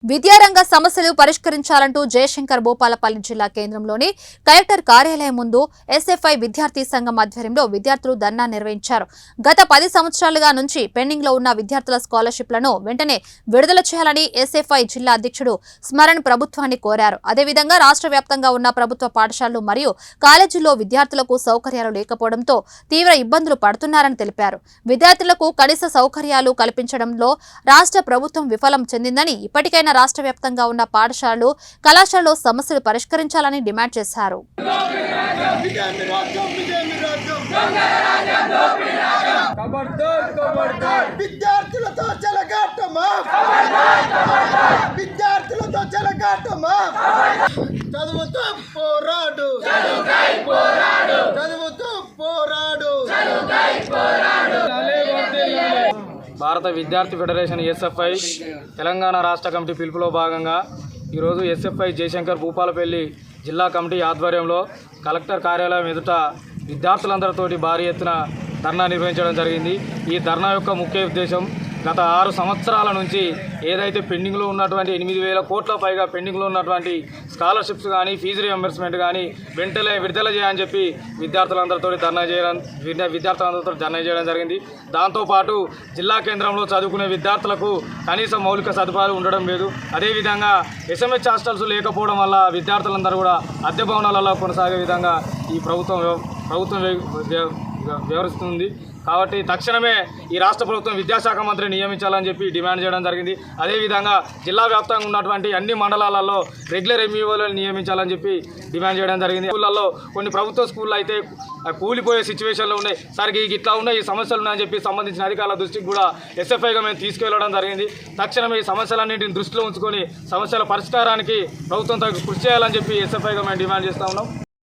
విద్యారంగ సమస్యలు పరిష్కరించాలంటూ జయశంకర్ భూపాలపల్లి జిల్లా కేంద్రంలోని కలెక్టర్ కార్యాలయం ముందు ఎస్ఎఫ్ఐ విద్యార్థి సంఘం ఆధ్వర్యంలో విద్యార్థులు ధర్నా నిర్వహించారు. గత 10 సంవత్సరాలుగా నుంచి పెండింగ్ లో ఉన్న విద్యార్థుల స్కాలర్షిప్లను వెంటనే విడుదల చేయాలని ఎస్ఎఫ్ఐ జిల్లా అధ్యక్షుడు స్మరణ్ ప్రభుత్వాన్ని కోరారు. అదేవిధంగా రాష్ట్ర వ్యాప్తంగా ఉన్న ప్రభుత్వ పాఠశాలలు మరియు కాలేజీల్లో విద్యార్థులకు సౌకర్యాలు లేకపోవడంతో తీవ్ర ఇబ్బందులు పడుతున్నారని తెలిపారు. విద్యార్థులకు కనీస సౌకర్యాలు కల్పించడంలో రాష్ట్ర ప్రభుత్వం విఫలం చెందిందని, ఇప్పటికైనా రాష్ట్ర వ్యాప్తంగా ఉన్న పాఠశాలలు కళాశాలలో సమస్యలు పరిష్కరించాలని డిమాండ్ చేశారు. భారత విద్యార్థి ఫెడరేషన్ ఎస్ఎఫ్ఐ తెలంగాణ రాష్ట్ర కమిటీ పిలుపులో భాగంగా ఈరోజు ఎస్ఎఫ్ఐ జయశంకర్ భూపాలపల్లి జిల్లా కమిటీ ఆధ్వర్యంలో కలెక్టర్ కార్యాలయం ఎదుట విద్యార్థులందరితోటి భారీ ఎత్తున ధర్నా నిర్వహించడం జరిగింది. ఈ ధర్నా యొక్క ముఖ్య ఉద్దేశం గత 6 సంవత్సరాల నుంచి ఏదైతే పెండింగ్లో ఉన్నటువంటి 8,000 కోట్ల పైగా పెండింగ్లో ఉన్నటువంటి స్కాలర్షిప్స్ కానీ ఫీజు రియంబర్స్మెంట్ కానీ వెంటనే విడుదల చేయాలని చెప్పి విద్యార్థులందరితో ధర్నా చేయడం జరిగింది. దాంతోపాటు జిల్లా కేంద్రంలో చదువుకునే విద్యార్థులకు కనీస మౌలిక సదుపాయాలు ఉండడం లేదు. అదేవిధంగా ఎస్ఎంహెచ్ హాస్టల్స్ లేకపోవడం వల్ల విద్యార్థులందరూ కూడా అద్దె భవనాలలో కొనసాగే విధంగా ఈ ప్రభుత్వం వ్యవహరిస్తుంది. కాబట్టి తక్షణమే ఈ రాష్ట్ర ప్రభుత్వం విద్యాశాఖ మంత్రిని నియమించాలని చెప్పి డిమాండ్ చేయడం జరిగింది. అదేవిధంగా జిల్లా వ్యాప్తంగా ఉన్నటువంటి అన్ని మండలాలలో రెగ్యులర్ ఎంఈఓలను నియమించాలని చెప్పి డిమాండ్ చేయడం జరిగింది. స్కూళ్ళల్లో కొన్ని ప్రభుత్వ స్కూళ్ళు అయితే కూలిపోయే సిచ్యువేషన్లో ఉన్నాయి. సరికి ఇట్లా ఉన్నాయి, ఈ సమస్యలు ఉన్నాయని చెప్పి సంబంధించిన అధికారుల దృష్టికి కూడా ఎస్ఎఫ్ఐగా మేము తీసుకెళ్లడం జరిగింది. తక్షణమే ఈ సమస్యలన్నింటిని దృష్టిలో ఉంచుకొని సమస్యల పరిష్కారానికి ప్రభుత్వం కృషి చేయాలని చెప్పి ఎస్ఎఫ్ఐగా మేము డిమాండ్ చేస్తూ ఉన్నాం.